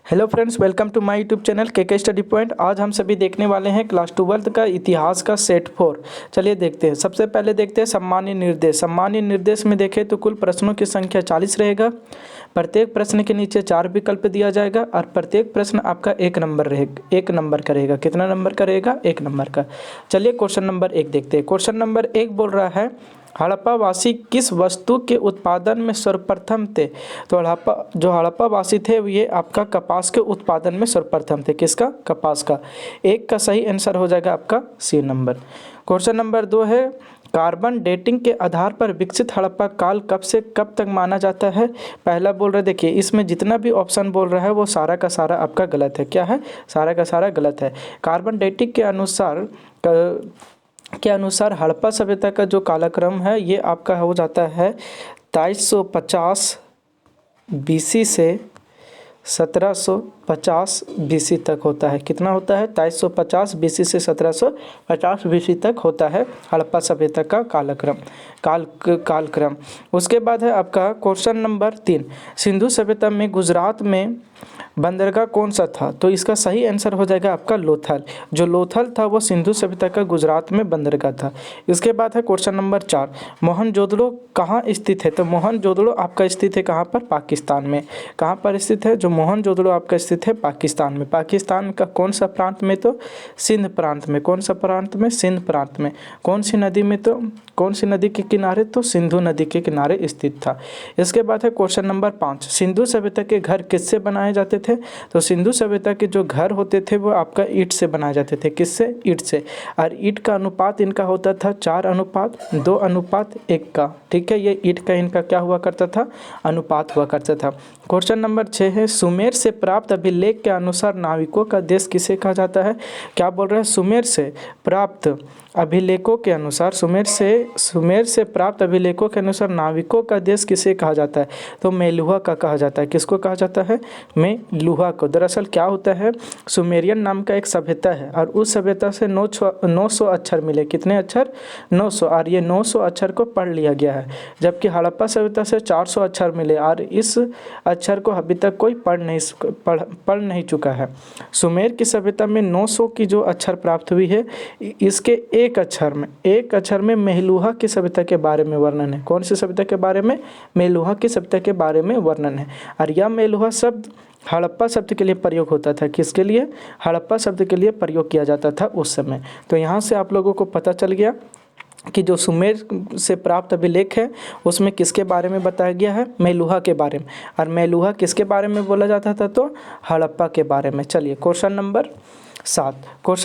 Hello friends, welcome to my YouTube channel के study point. आज हम सभी देखने वाले हैं क्लास 12th का इतिहास का सेट 4। चलिए देखते हैं। सबसे पहले देखते हैं सम्मानीय निर्देश। सम्मानीय निर्देश में देखें तो कुल प्रश्नों की संख्या 40 रहेगा। प्रत्येक प्रश्न के नीचे 4 विकल्प दिया जाएगा और प्रत्येक प्रश्न आपका 1 नंबर रहेगा। 1 नंबर का रहेगा। कितना नंबर का रहेगा? 1 नंबर का। चलिए क्वेश्चन नंबर 1 देखते हैं। क्वेश्चन नंबर 1 बोल रहा है, हड़प्पावासी किस वस्तु के उत्पादन में सर्वप्रथम थे? तो हड़प्पावासी थे ये आपका कपास के उत्पादन में सर्वप्रथम थे। किसका? कपास का। 1 का सही आंसर हो जाएगा आपका सी नंबर। क्वेश्चन नंबर 2 है, कार्बन डेटिंग के आधार पर विकसित हड़प्पा काल कब से कब तक माना जाता है? पहला बोल रहे, देखिए इसमें जितना भी ऑप्शन बोल रहा है वो सारा का सारा आपका गलत है। क्या है? सारा का सारा गलत है। कार्बन डेटिंग के अनुसार हड़प्पा सभ्यता का जो कालक्रम है ये आपका हो जाता है 2350 बीसी से 1750 बीसी तक होता है। कितना होता है? 2350 बीसी से 1750 बीसी तक होता है हड़प्पा सभ्यता का कालक्रम। उसके बाद है आपका क्वेश्चन नंबर 3, सिंधु सभ्यता में गुजरात में बंदरगाह कौन सा था? तो इसका सही आंसर हो जाएगा आपका लोथल। जो लोथल था वो सिंधु सभ्यता का गुजरात में बंदरगाह था। इसके बाद है क्वेश्चन नंबर 4, मोहनजोदड़ो कहाँ स्थित है? तो मोहनजोदड़ो आपका स्थित है कहाँ पर? पाकिस्तान में। कहाँ पर स्थित है? जो मोहनजोदड़ो आपका स्थित है पाकिस्तान में। पाकिस्तान का कौन सा प्रांत में? तो सिंध प्रांत में। कौन सा प्रांत में? सिंध प्रांत में। कौन सी नदी में? तो कौन सी नदी के किनारे? तो सिंधु नदी के किनारे स्थित था। इसके बाद है क्वेश्चन नंबर 5, सिंधु सभ्यता के घर किससे बनाए जाते थे? तो सिंधु सभ्यता के जो घर होते थे वो आपका ईंट से बनाए जाते थे। किससे? ईंट से। और ईंट का अनुपात इनका होता था 4:2:1 का। ठीक है, ये ईंट का इनका क्या हुआ करता था? अनुपात हुआ करता था। क्वेश्चन नंबर 6 है, सुमेर से प्राप्त अभिलेख के अनुसार नाविकों का देश किसे कहा जाता है? क्या बोल रहा है? सुमेर से प्राप्त अभिलेखों के अनुसार सुमेर से प्राप्त अभिलेखों के अनुसार नाविकों का देश किसे कहा जाता है? तो मेलुहा का कहा जाता है। किसको कहा जाता है? मेलुहा को। दरअसल क्या होता है, सुमेरियन नाम का एक सभ्यता है और उस सभ्यता से 900 अक्षर मिले। कितने अक्षर? 900। और ये 900 अक्षर को पढ़ लिया गया है, जबकि हड़प्पा सभ्यता से 400 अक्षर मिले और इस अक्षर को अभी तक कोई पढ़ नहीं चुका है। सुमेर की सभ्यता में 900 की जो अक्षर प्राप्त हुई है, इसके एक अक्षर में मेलुहा की सभ्यता के बारे में वर्णन है। कौन सी सभ्यता के बारे में? मेलुहा की सभ्यता के बारे में वर्णन है। और यह मेलुहा शब्द हड़प्पा शब्द के लिए प्रयोग होता था। किसके लिए? हड़प्पा शब्द के लिए प्रयोग किया जाता था उस समय। तो यहाँ से आप लोगों को पता चल गया कि जो सुमेर से प्राप्त अभिलेख है उसमें किसके बारे में बताया गया है? मेलुहा के बारे में। और मेलुहा किसके बारे में बोला जाता था? तो हड़प्पा के बारे में। चलिए क्वेश्चन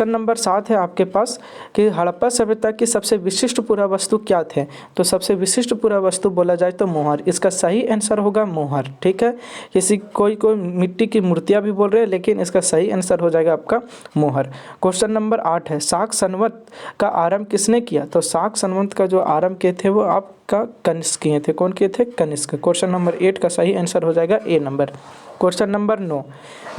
नंबर 7 है आपके पास कि हड़प्पा सभ्यता की सबसे विशिष्ट पुरावस्तु क्या थे? तो सबसे विशिष्ट पुरावस्तु बोला जाए तो मोहर। इसका सही आंसर होगा मोहर। ठीक है, कोई मिट्टी की मूर्तियां भी बोल रहे हैं, लेकिन इसका सही आंसर हो जाएगा आपका मोहर। क्वेश्चन नंबर 8 है, शाक संवत का आरंभ किसने किया? तो शाक संवत का जो आरंभ किए थे वो आपका कनिष्क किए थे। कौन किए थे? कनिष्क। क्वेश्चन नंबर 8 का सही आंसर हो जाएगा ए नंबर। क्वेश्चन नंबर 9,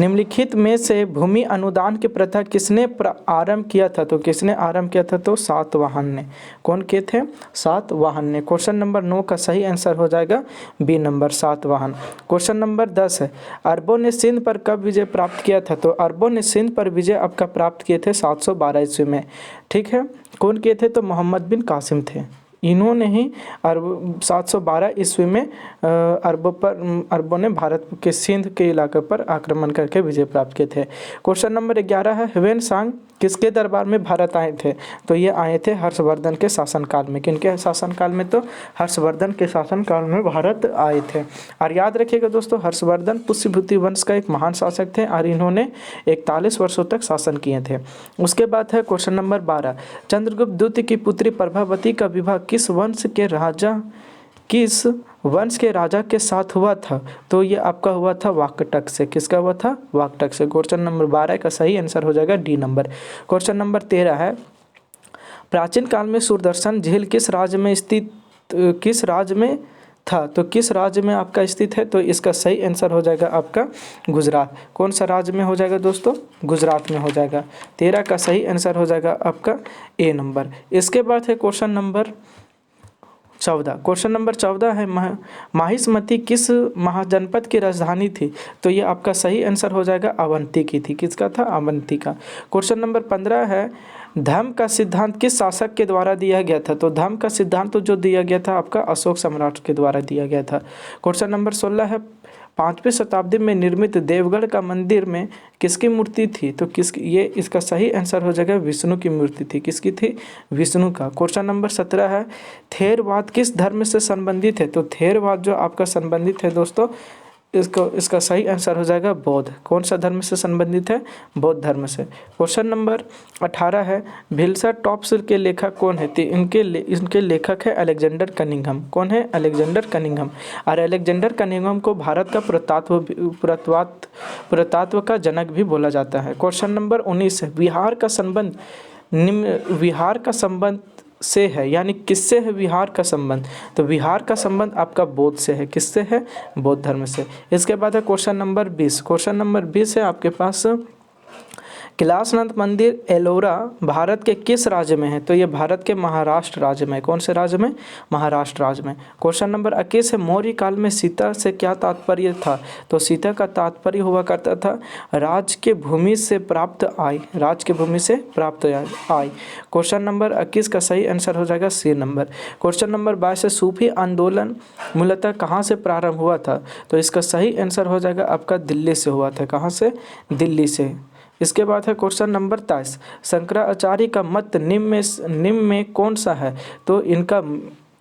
निम्नलिखित में से भूमि अनुदान की प्रथा किसने आरंभ किया था? तो किसने आरंभ किया था? तो सातवाहन ने। कौन किए थे? सातवाहन ने। क्वेश्चन नंबर 9 का सही आंसर हो जाएगा B number, Satavahana. Question number 10 है, अरबों ने सिंध पर कब विजय प्राप्त किया था? तो अरबों ने सिंध पर विजय आपका प्राप्त किए थे 712 ईस्वी में। ठीक है, कौन किए थे? तो मोहम्मद बिन कासिम थे। इन्होंने ही 712 ईस्वी में अरबों ने भारत के सिंध के इलाके पर आक्रमण करके विजय प्राप्त किए थे। क्वेश्चन नंबर 11 है, ह्वेनसांग किसके दरबार में भारत आए थे? तो ये आए थे हर्षवर्धन के शासनकाल में। किनके शासनकाल में? तो हर्षवर्धन के शासनकाल में भारत आए थे। और याद रखिएगा दोस्तों, हर्षवर्धन पुष्यभूति वंश का एक महान शासक थे और इन्होंने 41 वर्षों तक शासन किए थे। उसके बाद है क्वेश्चन नंबर 12, चंद्रगुप्त द्वितीय की पुत्री प्रभावती का विवाह किस वंश के राजा के साथ हुआ था? तो ये आपका हुआ था वाकटक से। किसका हुआ था? वाकटक से। क्वेश्चन नंबर 12 का सही आंसर हो जाएगा डी नंबर। क्वेश्चन नंबर 13 है, प्राचीन काल में सुदर्शन झील किस राज्य में था? तो किस राज्य में आपका स्थित है? तो इसका सही आंसर हो जाएगा आपका गुजरात। कौन सा राज्य में हो जाएगा दोस्तों? गुजरात में हो जाएगा। 13 का सही आंसर हो जाएगा आपका ए नंबर। इसके बाद है क्वेश्चन नंबर 14। क्वेश्चन नंबर 14 है माहिष्मती किस महाजनपद की राजधानी थी? तो ये आपका सही आंसर हो जाएगा अवंती की थी। किसका था? अवंती का। क्वेश्चन नंबर 15 है धम्म का सिद्धांत किस शासक के द्वारा दिया गया था? तो धम्म का सिद्धांत तो जो दिया गया था आपका अशोक सम्राट के द्वारा दिया गया था। क्वेश्चन नंबर 16 है 5वीं शताब्दी में निर्मित देवगढ़ का मंदिर में किसकी मूर्ति थी? तो ये इसका सही आंसर हो जाएगा विष्णु की मूर्ति थी। किसकी थी? विष्णु का। क्वेश्चन नंबर 17 है थेरवाद किस धर्म से संबंधित है? तो थेरवाद जो आपका संबंधित है दोस्तों, इसका सही आंसर हो जाएगा बौद्ध। कौन सा धर्म से संबंधित है? बौद्ध धर्म से। क्वेश्चन नंबर 18 है भिल्सा टॉप्स के लेखक कौन है? तो इनके लेखक है अलेक्जेंडर कनिंघम। कौन है? Alexander Cunningham. और अलेक्जेंडर कनिंघम को भारत का पुरातत्व का जनक भी बोला जाता है। क्वेश्चन नंबर 19 है बिहार का संबंध से है, यानी किससे है बिहार का संबंध? तो बिहार का संबंध आपका बौद्ध से है। किससे है? बौद्ध धर्म से। इसके बाद है क्वेश्चन नंबर 20। क्वेश्चन नंबर 20 है आपके पास कैलाशनाथ मंदिर एलोरा भारत के किस राज्य में है? तो ये भारत के महाराष्ट्र राज्य में। कौन से राज्य में? महाराष्ट्र राज्य में। क्वेश्चन नंबर 21 है मौर्य काल में सीता से क्या तात्पर्य था? तो सीता का तात्पर्य हुआ करता था राज के भूमि से प्राप्त आय। राज के भूमि से प्राप्त आय। क्वेश्चन नंबर 21 का सही आंसर हो जाएगा सी नंबर। क्वेश्चन नंबर 22 है सूफी आंदोलन मूलतः कहाँ से प्रारंभ हुआ था? तो इसका सही आंसर हो जाएगा आपका दिल्ली से हुआ था। कहाँ से? दिल्ली से। इसके बाद है क्वेश्चन नंबर 23 शंकराचार्य का मत निम्न में कौन सा है? तो इनका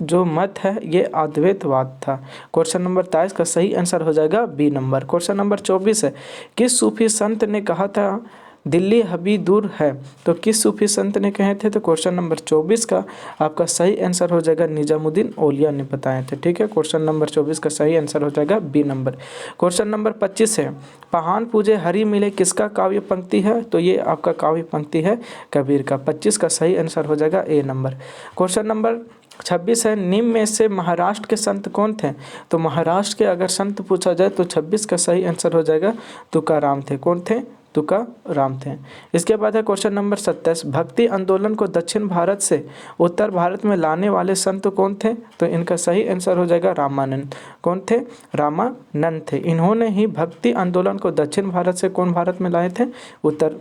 जो मत है ये अद्वैतवाद था। क्वेश्चन नंबर 23 का सही आंसर हो जाएगा बी नंबर। क्वेश्चन नंबर 24 है किस सूफी संत ने कहा था दिल्ली हबी दूर है? तो किस सूफी संत ने कहे थे? तो क्वेश्चन नंबर 24 का आपका सही आंसर हो जाएगा निजामुद्दीन औलिया ने बताए थे। ठीक है, क्वेश्चन नंबर 24 का सही आंसर हो जाएगा बी नंबर। क्वेश्चन नंबर 25 है पहान पूजे हरि मिले किसका काव्य पंक्ति है? तो ये आपका काव्य पंक्ति है कबीर का। 25 का सही आंसर हो जाएगा ए नंबर। क्वेश्चन नंबर 26 है निम्न में से महाराष्ट्र के संत कौन थे? तो महाराष्ट्र के अगर संत पूछा जाए तो 26 का सही आंसर हो जाएगा तुकाराम थे। कौन थे? तुकाराम थे। इसके बाद है क्वेश्चन नंबर 27 भक्ति आंदोलन को दक्षिण भारत से उत्तर भारत में लाने वाले संत कौन थे? तो इनका सही आंसर हो जाएगा रामानंद। कौन थे? रामानंद थे। इन्होंने ही भक्ति आंदोलन को दक्षिण भारत से कौन भारत में लाए थे? उत्तर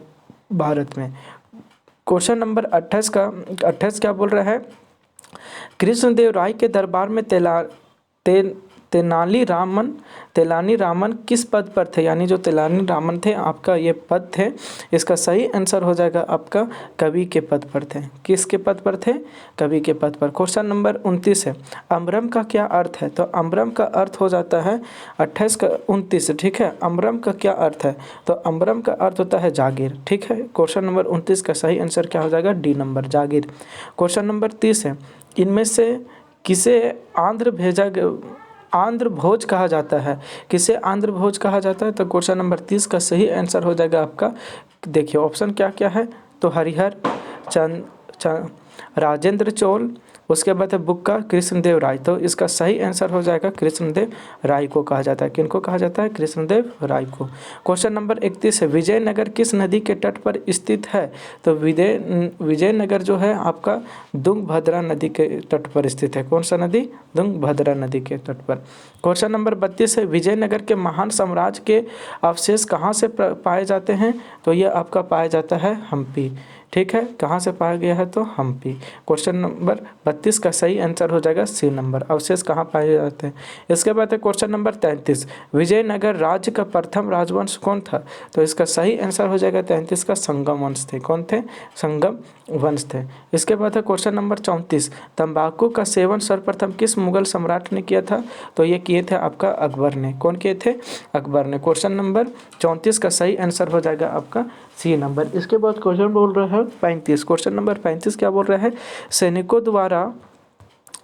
भारत में। क्वेश्चन नंबर 28 क्या बोल रहा है कृष्णदेव राय के दरबार में तेलानी रामन किस पद पर थे? यानी जो तेलानी रामन थे आपका ये पद थे। इसका सही आंसर हो जाएगा आपका कवि के पद पर थे। किसके पद पर थे? कवि के पद पर। क्वेश्चन नंबर 29 है अम्बरम का क्या अर्थ है? तो अम्बरम का अर्थ हो जाता है 28 का 29। ठीक है, अम्बरम का क्या अर्थ है? तो अम्बरम का अर्थ होता है जागीर। ठीक है, क्वेश्चन नंबर 29 का सही आंसर क्या हो जाएगा? डी नंबर जागीर। क्वेश्चन नंबर 30 है इनमें से किसे आंध्र भोज कहा जाता है? किसे आंध्र भोज कहा जाता है? तो क्वेश्चन नंबर 30 का सही आंसर हो जाएगा आपका, देखिए ऑप्शन क्या क्या है। तो हरिहर राजेंद्र चोल, उसके बाद है बुक्का कृष्णदेव राय। तो इसका सही आंसर हो जाएगा कृष्णदेव राय को कहा जाता है। किनको कहा जाता है? कृष्णदेव राय को। क्वेश्चन नंबर 31 है विजयनगर किस नदी के तट पर स्थित है? तो विजयनगर जो है आपका तुंगभद्रा नदी के तट पर स्थित है। कौन सा नदी? तुंगभद्रा नदी के तट पर। क्वेश्चन नंबर 32 है विजयनगर के महान साम्राज्य के अवशेष कहाँ से पाए जाते हैं? तो ये आपका पाया जाता है हम्पी। ठीक है, कहाँ से पाया गया है? तो हम्पी। क्वेश्चन नंबर 32 का सही आंसर हो जाएगा सी नंबर। अवशेष कहाँ पाए जाते हैं? इसके बाद है क्वेश्चन नंबर 33 विजयनगर राज्य का प्रथम राजवंश कौन था? तो इसका सही आंसर हो जाएगा 33 का संगम वंश थे। कौन थे? संगम वंश थे। इसके बाद है क्वेश्चन नंबर 34 तंबाकू का सेवन सर्वप्रथम किस मुगल सम्राट ने किया था? तो ये किए थे आपका अकबर ने। कौन किए थे? अकबर ने। क्वेश्चन नंबर 34 का सही आंसर हो जाएगा आपका सी नंबर। इसके बाद क्वेश्चन बोल रहा है 35। क्वेश्चन नंबर 35 क्या बोल रहा है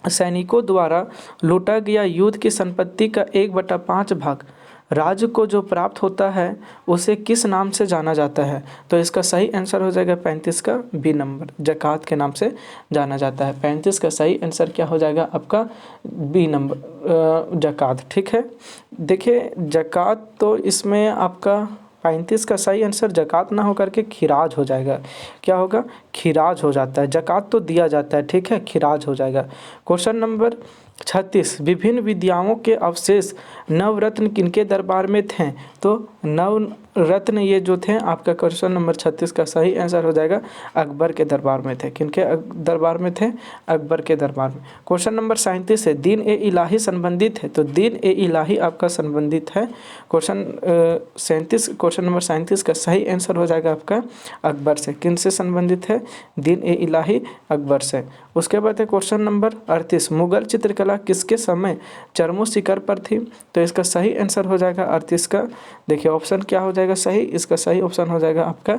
सैनिकों द्वारा लूटा गया युद्ध की संपत्ति का 1/5 भाग राज्य को जो प्राप्त होता है उसे किस नाम से जाना जाता है? तो इसका सही आंसर हो जाएगा 35 का बी नंबर, जकात के नाम से जाना जाता है। 35 का सही आंसर क्या हो जाएगा आपका? बी नंबर जकात। ठीक है, देखिए जकात तो इसमें आपका 35 का सही आंसर ज़कात ना होकर के खिराज हो जाएगा। क्या होगा? खिराज हो जाता है, ज़कात तो दिया जाता है, ठीक है, खिराज हो जाएगा। क्वेश्चन नंबर 36, विभिन्न विद्याओं के अवशेष नवरत्न किनके दरबार में थे? तो नवरत्न ये जो थे आपका क्वेश्चन नंबर 36 का सही आंसर हो जाएगा अकबर के दरबार में थे। किनके दरबार में थे? अकबर के दरबार में। क्वेश्चन नंबर 37 है, दीन ए इलाही संबंधित है? तो दीन ए इलाही आपका संबंधित है। क्वेश्चन नंबर 37 का सही आंसर हो जाएगा आपका अकबर से। किन से संबंधित है? दीन ए इलाही अकबर से। उसके बाद है क्वेश्चन नंबर 38, मुगल चित्रकला किसके समय चरमो शिखर पर थी? तो इसका सही आंसर हो जाएगा 38 का, देखिए ऑप्शन क्या हो जाएगा सही, इसका सही ऑप्शन हो जाएगा आपका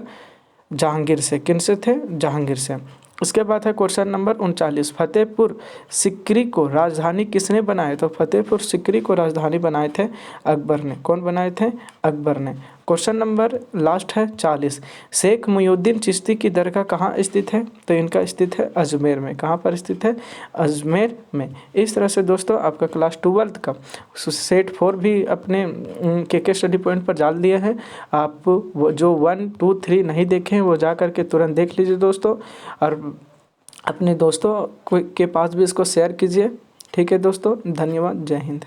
जहांगीर से। किन से थे? जहांगीर से। उसके बाद है क्वेश्चन नंबर 39, फतेहपुर सिकरी को राजधानी किसने बनाया? तो फतेहपुर सिकरी को राजधानी बनाए थे अकबर ने। कौन बनाए थे? अकबर ने। क्वेश्चन नंबर लास्ट है 40, शेख मुहिउद्दीन चिश्ती की दरगाह कहाँ स्थित है? तो इनका स्थित है अजमेर में। कहाँ पर स्थित है? अजमेर में। इस तरह से दोस्तों आपका क्लास 12 का सेट 4 भी अपने के स्टडी पॉइंट पर डाल दिए हैं। आप वो जो 1, 2, 3 नहीं देखें वो जा करके तुरंत देख लीजिए दोस्तों, और अपने दोस्तों के पास भी इसको शेयर कीजिए। ठीक है दोस्तों, धन्यवाद, जय हिंद।